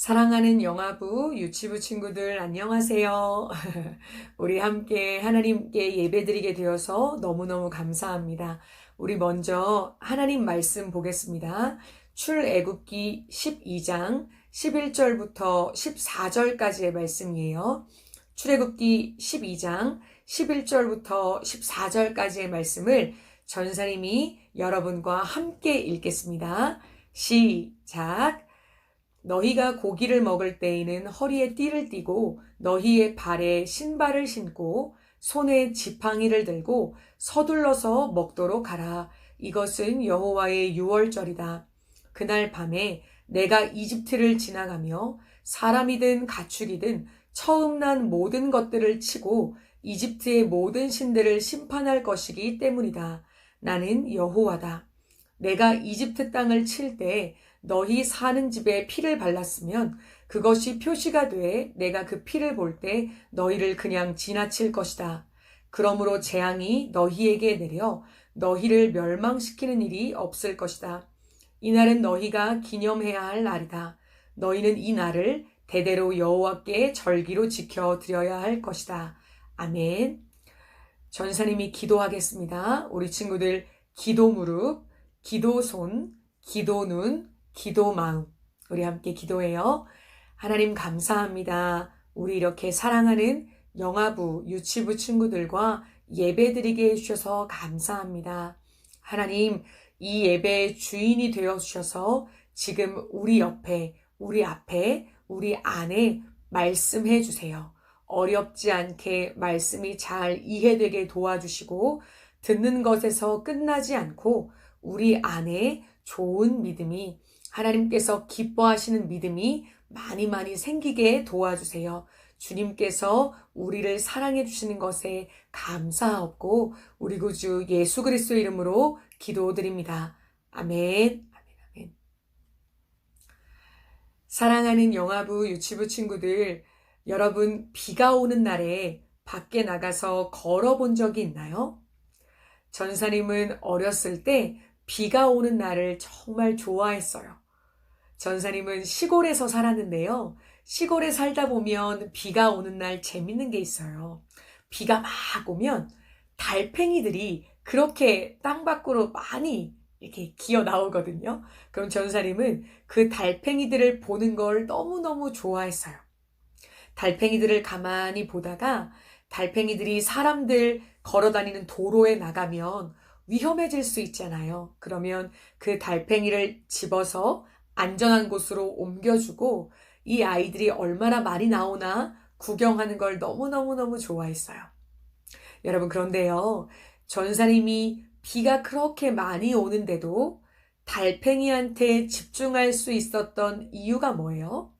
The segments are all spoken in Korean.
사랑하는 영아부, 유치부 친구들 안녕하세요. 우리 함께 하나님께 예배드리게 되어서 너무너무 감사합니다. 우리 먼저 하나님 말씀 보겠습니다. 출애굽기 12장 11절부터 14절까지의 말씀이에요. 출애굽기 12장 11절부터 14절까지의 말씀을 전사님이 여러분과 함께 읽겠습니다. 시작! 너희가 고기를 먹을 때에는 허리에 띠를 띠고 너희의 발에 신발을 신고 손에 지팡이를 들고 서둘러서 먹도록 하라. 이것은 여호와의 유월절이다. 그날 밤에 내가 이집트를 지나가며 사람이든 가축이든 처음 난 모든 것들을 치고 이집트의 모든 신들을 심판할 것이기 때문이다. 나는 여호와다. 내가 이집트 땅을 칠 때 너희 사는 집에 피를 발랐으면 그것이 표시가 돼 내가 그 피를 볼 때 너희를 그냥 지나칠 것이다. 그러므로 재앙이 너희에게 내려 너희를 멸망시키는 일이 없을 것이다. 이날은 너희가 기념해야 할 날이다. 너희는 이 날을 대대로 여호와께 절기로 지켜 드려야 할 것이다. 아멘. 전사님이 기도하겠습니다. 우리 친구들 기도 무릎, 기도 손, 기도 눈, 기도 마음, 우리 함께 기도해요. 하나님 감사합니다. 우리 이렇게 사랑하는 영아부, 유치부 친구들과 예배드리게 해주셔서 감사합니다. 하나님, 이 예배의 주인이 되어주셔서 지금 우리 옆에, 우리 앞에, 우리 안에 말씀해 주세요. 어렵지 않게 말씀이 잘 이해되게 도와주시고 듣는 것에서 끝나지 않고 우리 안에 좋은 믿음이 하나님께서 기뻐하시는 믿음이 많이 생기게 도와주세요. 주님께서 우리를 사랑해 주시는 것에 감사하옵고 우리 구주 예수 그리스도의 이름으로 기도드립니다. 아멘. 아멘. 사랑하는 영아부, 유치부 친구들, 여러분 비가 오는 날에 밖에 나가서 걸어본 적이 있나요? 전사님은 어렸을 때 비가 오는 날을 정말 좋아했어요. 전사님은 시골에서 살았는데요. 시골에 살다 보면 비가 오는 날 재밌는 게 있어요. 비가 막 오면 달팽이들이 그렇게 땅 밖으로 많이 이렇게 기어 나오거든요. 그럼 전사님은 그 달팽이들을 보는 걸 너무너무 좋아했어요. 달팽이들을 가만히 보다가 달팽이들이 사람들 걸어다니는 도로에 나가면 위험해질 수 있잖아요. 그러면 그 달팽이를 집어서 안전한 곳으로 옮겨주고 이 아이들이 얼마나 많이 나오나 구경하는 걸 너무너무 좋아했어요. 여러분 그런데요. 전사님이 비가 그렇게 많이 오는데도 달팽이한테 집중할 수 있었던 이유가 뭐예요?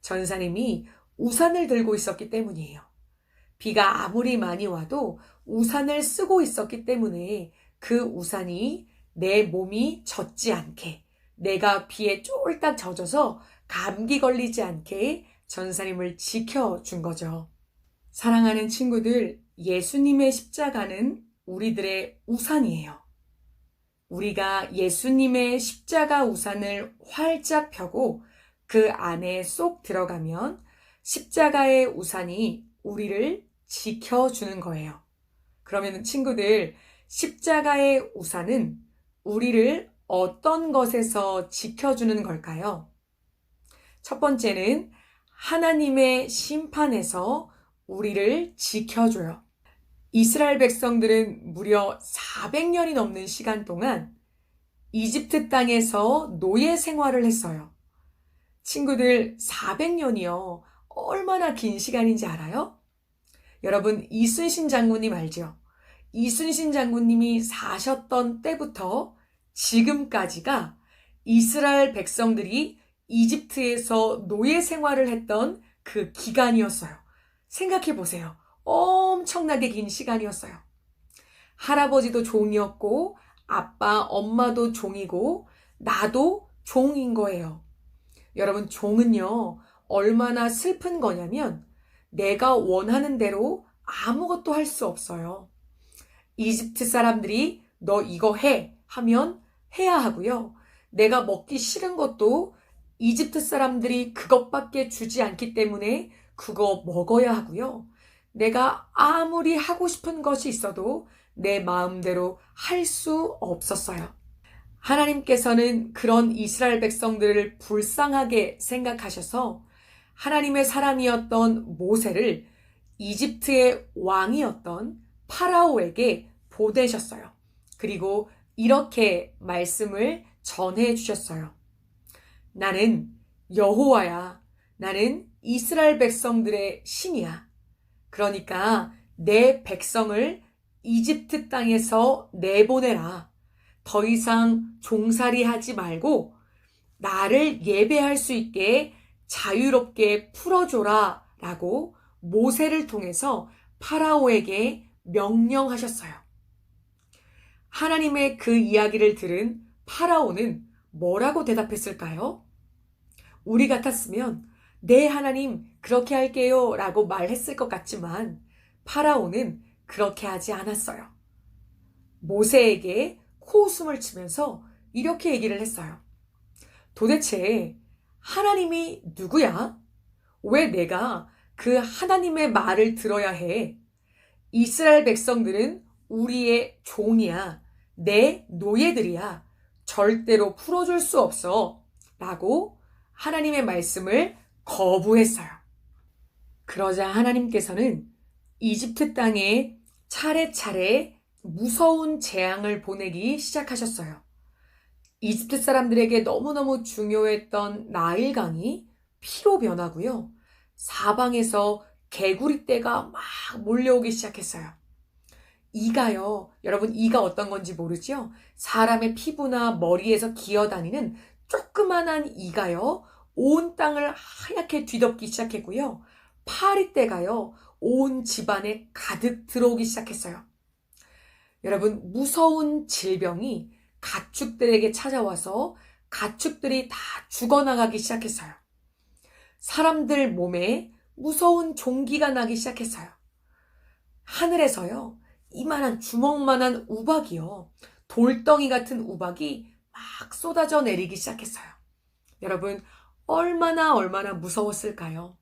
전사님이 우산을 들고 있었기 때문이에요. 비가 아무리 많이 와도 우산을 쓰고 있었기 때문에 그 우산이 내 몸이 젖지 않게 내가 비에 쫄딱 젖어서 감기 걸리지 않게 전사님을 지켜준 거죠. 사랑하는 친구들, 예수님의 십자가는 우리들의 우산이에요. 우리가 예수님의 십자가 우산을 활짝 펴고 그 안에 쏙 들어가면 십자가의 우산이 우리를 지켜주는 거예요. 그러면 친구들, 십자가의 우산은 우리를 어떤 것에서 지켜주는 걸까요? 첫 번째는 하나님의 심판에서 우리를 지켜줘요. 이스라엘 백성들은 무려 400년이 넘는 시간 동안 이집트 땅에서 노예 생활을 했어요. 친구들, 400년이요. 얼마나 긴 시간인지 알아요? 여러분, 이순신 장군님 알죠? 이순신 장군님이 사셨던 때부터 지금까지가 이스라엘 백성들이 이집트에서 노예 생활을 했던 그 기간이었어요. 생각해 보세요. 엄청나게 긴 시간이었어요. 할아버지도 종이었고 아빠, 엄마도 종이고 나도 종인 거예요. 여러분, 종은요, 얼마나 슬픈 거냐면 내가 원하는 대로 아무것도 할 수 없어요. 이집트 사람들이 너 이거 해 하면 해야 하고요. 내가 먹기 싫은 것도 이집트 사람들이 그것밖에 주지 않기 때문에 그거 먹어야 하고요. 내가 아무리 하고 싶은 것이 있어도 내 마음대로 할 수 없었어요. 하나님께서는 그런 이스라엘 백성들을 불쌍하게 생각하셔서 하나님의 사람이었던 모세를 이집트의 왕이었던 파라오에게 보내셨어요. 그리고 이렇게 말씀을 전해 주셨어요. 나는 여호와야. 나는 이스라엘 백성들의 신이야. 그러니까 내 백성을 이집트 땅에서 내보내라. 더 이상 종살이 하지 말고 나를 예배할 수 있게 자유롭게 풀어줘라 라고 모세를 통해서 파라오에게 명령하셨어요. 하나님의 그 이야기를 들은 파라오는 뭐라고 대답했을까요? 우리 같았으면 네 하나님 그렇게 할게요 라고 말했을 것 같지만 파라오는 그렇게 하지 않았어요. 모세에게 코웃음을 치면서 이렇게 얘기를 했어요. 도대체 하나님이 누구야? 왜 내가 그 하나님의 말을 들어야 해? 이스라엘 백성들은 우리의 종이야. 내 노예들이야. 절대로 풀어줄 수 없어. 라고 하나님의 말씀을 거부했어요. 그러자 하나님께서는 이집트 땅에 차례차례 무서운 재앙을 보내기 시작하셨어요. 이집트 사람들에게 너무너무 중요했던 나일강이 피로 변하고요. 사방에서 개구리떼가 막 몰려오기 시작했어요. 이가요. 여러분 이가 어떤 건지 모르죠? 사람의 피부나 머리에서 기어다니는 조그만한 이가요. 온 땅을 하얗게 뒤덮기 시작했고요. 파리떼가요. 온 집안에 가득 들어오기 시작했어요. 여러분 무서운 질병이 가축들에게 찾아와서 가축들이 다 죽어나가기 시작했어요. 사람들 몸에 무서운 종기가 나기 시작했어요. 하늘에서요. 이만한 주먹만한 우박이요. 돌덩이 같은 우박이 막 쏟아져 내리기 시작했어요. 여러분 얼마나 무서웠을까요?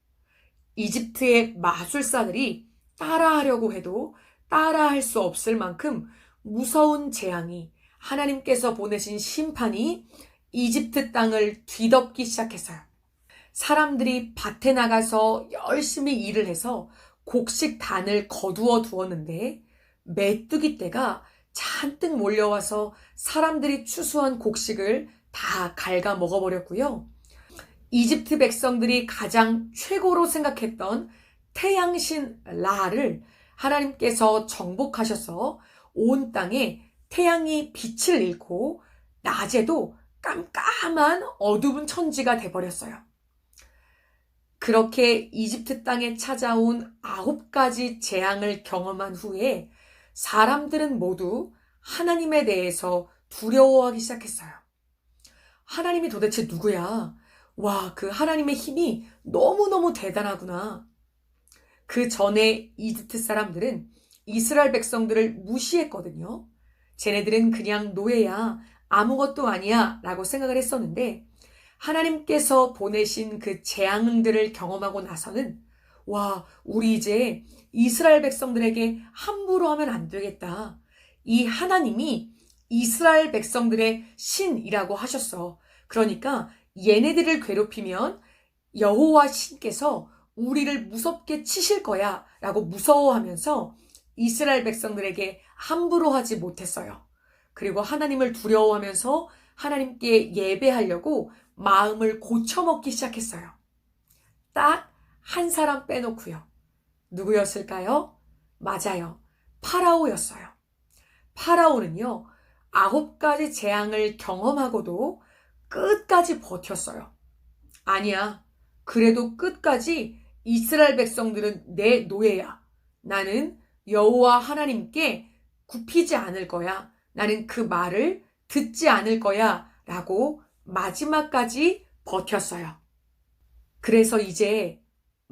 이집트의 마술사들이 따라하려고 해도 따라할 수 없을 만큼 무서운 재앙이 하나님께서 보내신 심판이 이집트 땅을 뒤덮기 시작했어요. 사람들이 밭에 나가서 열심히 일을 해서 곡식단을 거두어 두었는데 메뚜기 떼가 잔뜩 몰려와서 사람들이 추수한 곡식을 다 갉아 먹어버렸고요. 이집트 백성들이 가장 최고로 생각했던 태양신 라를 하나님께서 정복하셔서 온 땅에 태양이 빛을 잃고 낮에도 깜깜한 어두운 천지가 돼버렸어요. 그렇게 이집트 땅에 찾아온 9가지 재앙을 경험한 후에 사람들은 모두 하나님에 대해서 두려워하기 시작했어요. 하나님이 도대체 누구야? 와, 그 하나님의 힘이 너무너무 대단하구나. 그 전에 이집트 사람들은 이스라엘 백성들을 무시했거든요. 쟤네들은 그냥 노예야, 아무것도 아니야 라고 생각을 했었는데 하나님께서 보내신 그 재앙들을 경험하고 나서는 와, 우리 이제 이스라엘 백성들에게 함부로 하면 안 되겠다. 이 하나님이 이스라엘 백성들의 신이라고 하셨어. 그러니까 얘네들을 괴롭히면 여호와 신께서 우리를 무섭게 치실 거야 라고 무서워하면서 이스라엘 백성들에게 함부로 하지 못했어요. 그리고 하나님을 두려워하면서 하나님께 예배하려고 마음을 고쳐먹기 시작했어요. 딱 한 사람 빼놓고요. 누구였을까요? 맞아요. 파라오였어요. 파라오는요. 9가지 재앙을 경험하고도 끝까지 버텼어요. 아니야. 그래도 끝까지 이스라엘 백성들은 내 노예야. 나는 여호와 하나님께 굽히지 않을 거야. 나는 그 말을 듣지 않을 거야. 라고 마지막까지 버텼어요. 그래서 이제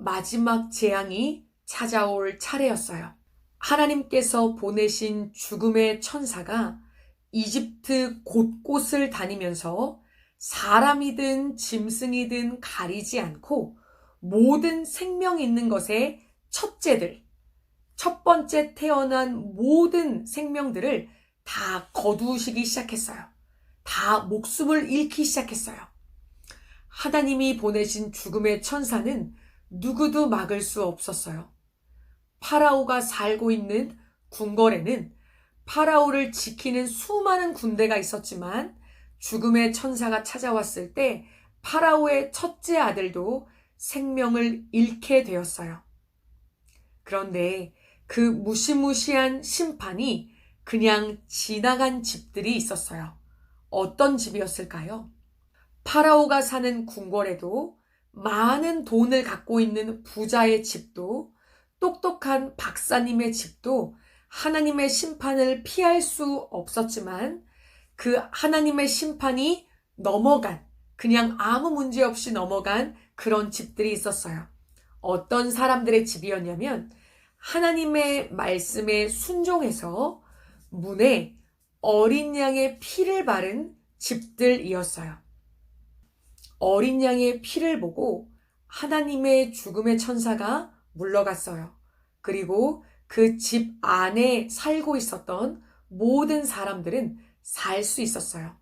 마지막 재앙이 찾아올 차례였어요. 하나님께서 보내신 죽음의 천사가 이집트 곳곳을 다니면서 사람이든 짐승이든 가리지 않고 모든 생명 있는 것의 첫째들, 첫 번째 태어난 모든 생명들을 다 거두시기 시작했어요. 다 목숨을 잃기 시작했어요. 하나님이 보내신 죽음의 천사는 누구도 막을 수 없었어요. 파라오가 살고 있는 궁궐에는 파라오를 지키는 수많은 군대가 있었지만 죽음의 천사가 찾아왔을 때 파라오의 첫째 아들도 생명을 잃게 되었어요. 그런데 그 무시무시한 심판이 그냥 지나간 집들이 있었어요. 어떤 집이었을까요? 파라오가 사는 궁궐에도 많은 돈을 갖고 있는 부자의 집도 똑똑한 박사님의 집도 하나님의 심판을 피할 수 없었지만 그 하나님의 심판이 넘어간, 그냥 아무 문제 없이 넘어간 그런 집들이 있었어요. 어떤 사람들의 집이었냐면 하나님의 말씀에 순종해서 문에 어린 양의 피를 바른 집들이었어요. 어린 양의 피를 보고 하나님의 죽음의 천사가 물러갔어요. 그리고 그 집 안에 살고 있었던 모든 사람들은 살 수 있었어요.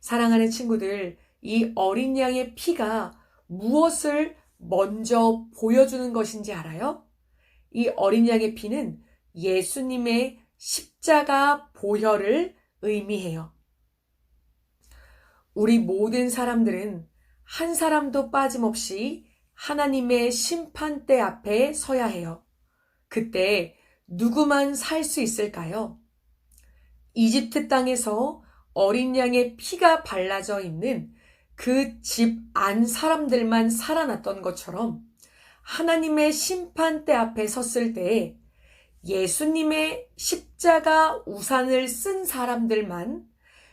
사랑하는 친구들, 이 어린 양의 피가 무엇을 먼저 보여주는 것인지 알아요? 이 어린 양의 피는 예수님의 십자가 보혈을 의미해요. 우리 모든 사람들은 한 사람도 빠짐없이 하나님의 심판대 앞에 서야 해요. 그때 누구만 살 수 있을까요? 이집트 땅에서 어린 양의 피가 발라져 있는 그 집 안 사람들만 살아났던 것처럼 하나님의 심판대 앞에 섰을 때 예수님의 십자가 우산을 쓴 사람들만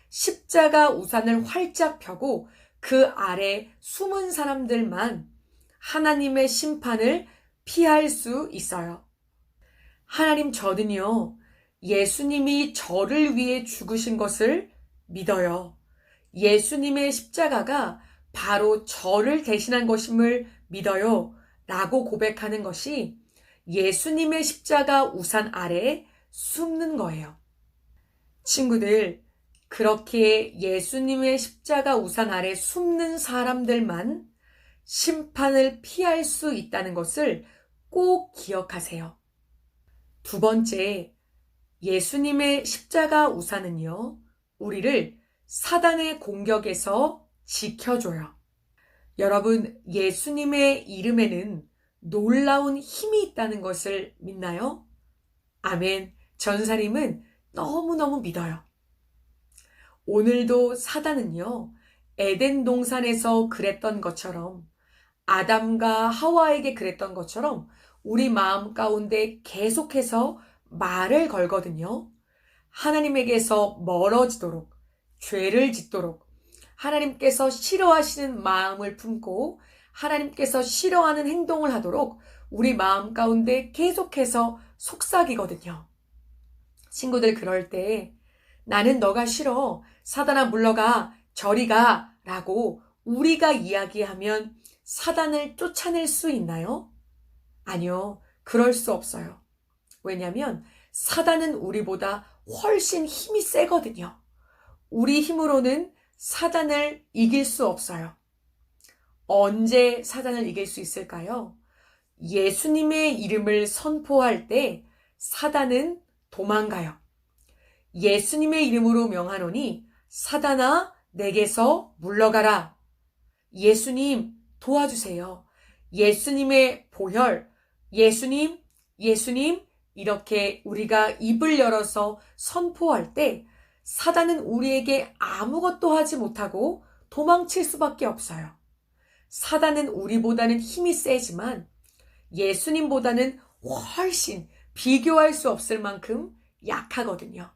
십자가 우산을 활짝 펴고 그 아래 숨은 사람들만 하나님의 심판을 피할 수 있어요. 하나님, 저는요, 예수님이 저를 위해 죽으신 것을 믿어요. 예수님의 십자가가 바로 저를 대신한 것임을 믿어요. 라고 고백하는 것이 예수님의 십자가 우산 아래에 숨는 거예요. 친구들, 그렇게 예수님의 십자가 우산 아래 숨는 사람들만 심판을 피할 수 있다는 것을 꼭 기억하세요. 두 번째, 예수님의 십자가 우산은요, 우리를 사단의 공격에서 지켜줘요. 여러분, 예수님의 이름에는 놀라운 힘이 있다는 것을 믿나요? 아멘. 전사님은 너무너무 믿어요. 오늘도 사단은요, 에덴 동산에서 그랬던 것처럼, 아담과 하와에게 그랬던 것처럼 우리 마음 가운데 계속해서 말을 걸거든요. 하나님에게서 멀어지도록, 죄를 짓도록, 하나님께서 싫어하시는 마음을 품고 하나님께서 싫어하는 행동을 하도록 우리 마음 가운데 계속해서 속삭이거든요. 친구들, 그럴 때 나는 너가 싫어, 사단아 물러가, 저리 가 라고 우리가 이야기하면 사단을 쫓아낼 수 있나요? 아니요, 그럴 수 없어요. 왜냐하면 사단은 우리보다 훨씬 힘이 세거든요. 우리 힘으로는 사단을 이길 수 없어요. 언제 사단을 이길 수 있을까요? 예수님의 이름을 선포할 때 사단은 도망가요. 예수님의 이름으로 명하노니 사단아 내게서 물러가라. 예수님 도와주세요. 예수님의 보혈, 예수님, 예수님, 이렇게 우리가 입을 열어서 선포할 때 사단은 우리에게 아무것도 하지 못하고 도망칠 수밖에 없어요. 사단은 우리보다는 힘이 세지만 예수님보다는 훨씬 비교할 수 없을 만큼 약하거든요.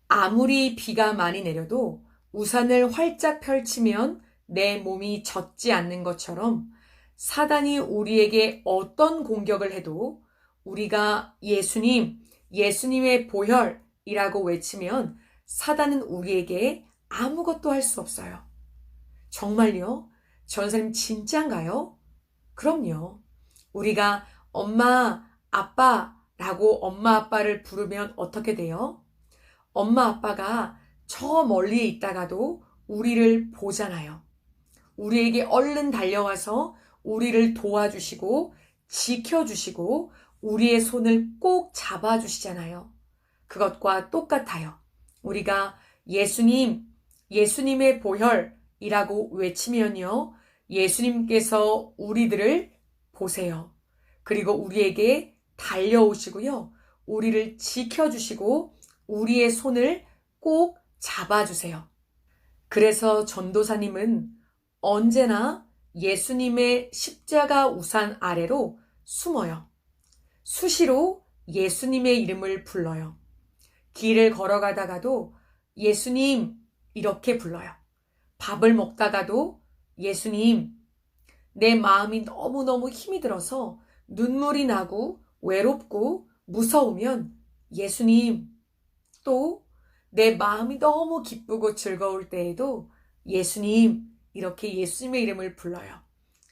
아무리 비가 많이 내려도 우산을 활짝 펼치면 내 몸이 젖지 않는 것처럼 사단이 우리에게 어떤 공격을 해도 우리가 예수님, 예수님의 보혈이라고 외치면 사단은 우리에게 아무것도 할 수 없어요. 정말요? 전사님 진짠가요? 그럼요. 우리가 엄마, 아빠라고 엄마, 아빠를 부르면 어떻게 돼요? 엄마, 아빠가 저 멀리에 있다가도 우리를 보잖아요. 우리에게 얼른 달려와서 우리를 도와주시고 지켜주시고 우리의 손을 꼭 잡아주시잖아요. 그것과 똑같아요. 우리가 예수님, 예수님의 보혈이라고 외치면요. 예수님께서 우리들을 보세요. 그리고 우리에게 달려오시고요. 우리를 지켜주시고 우리의 손을 꼭 잡아주세요. 그래서 전도사님은 언제나 예수님의 십자가 우산 아래로 숨어요. 수시로 예수님의 이름을 불러요. 길을 걸어가다가도 예수님 이렇게 불러요. 밥을 먹다가도 예수님, 내 마음이 너무너무 힘이 들어서 눈물이 나고 외롭고 무서우면 예수님, 또 내 마음이 너무 기쁘고 즐거울 때에도 예수님, 이렇게 예수님의 이름을 불러요.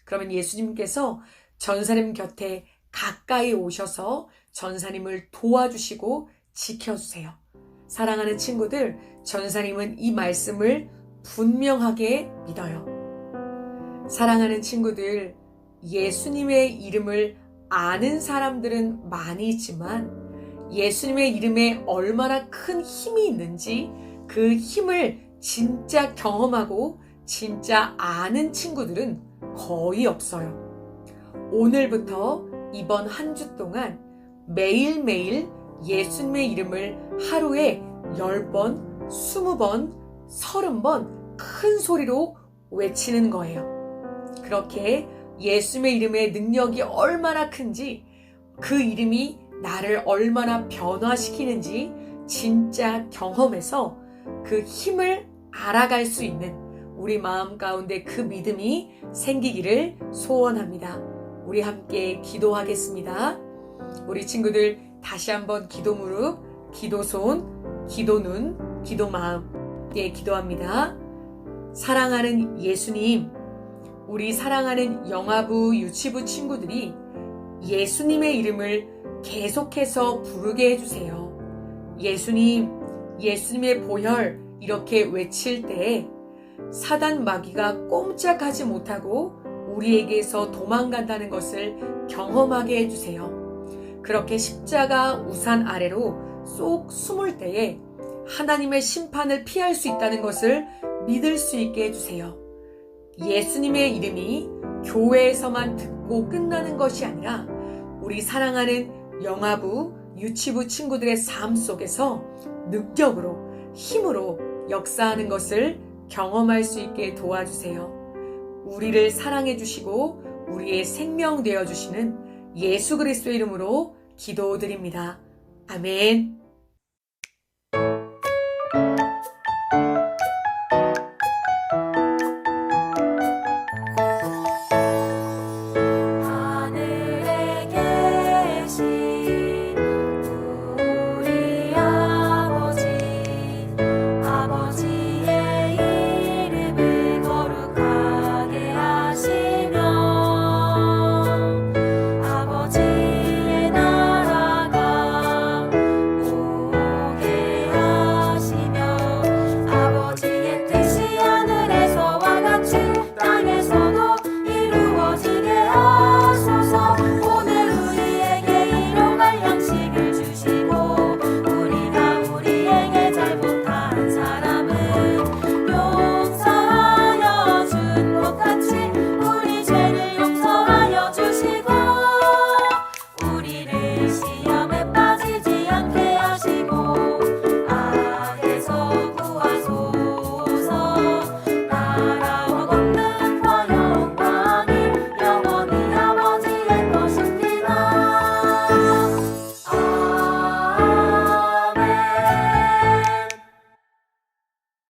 그러면 예수님께서 전사님 곁에 가까이 오셔서 전사님을 도와주시고 지켜주세요. 사랑하는 친구들, 전사님은 이 말씀을 분명하게 믿어요. 사랑하는 친구들, 예수님의 이름을 아는 사람들은 많이 있지만 예수님의 이름에 얼마나 큰 힘이 있는지 그 힘을 진짜 경험하고 진짜 아는 친구들은 거의 없어요. 오늘부터 이번 한 주 동안 매일매일 예수님의 이름을 하루에 10번, 20번, 30번 큰 소리로 외치는 거예요. 그렇게 예수님의 이름의 능력이 얼마나 큰지, 그 이름이 나를 얼마나 변화시키는지 진짜 경험해서 그 힘을 알아갈 수 있는 우리 마음 가운데 그 믿음이 생기기를 소원합니다. 우리 함께 기도하겠습니다. 우리 친구들 다시 한번 기도 무릎, 기도 손, 기도 눈, 기도 마음 함께 기도합니다. 사랑하는 예수님, 우리 사랑하는 영아부, 유치부 친구들이 예수님의 이름을 계속해서 부르게 해주세요. 예수님, 예수님의 보혈 이렇게 외칠 때 사단 마귀가 꼼짝하지 못하고 우리에게서 도망간다는 것을 경험하게 해주세요. 그렇게 십자가 우산 아래로 쏙 숨을 때에 하나님의 심판을 피할 수 있다는 것을 믿을 수 있게 해주세요. 예수님의 이름이 교회에서만 듣고 끝나는 것이 아니라 우리 사랑하는 영아부, 유치부 친구들의 삶 속에서 능력으로, 힘으로 역사하는 것을 경험할 수 있게 도와주세요. 우리를 사랑해 주시고 우리의 생명 되어 주시는 예수 그리스도의 이름으로 기도드립니다. 아멘.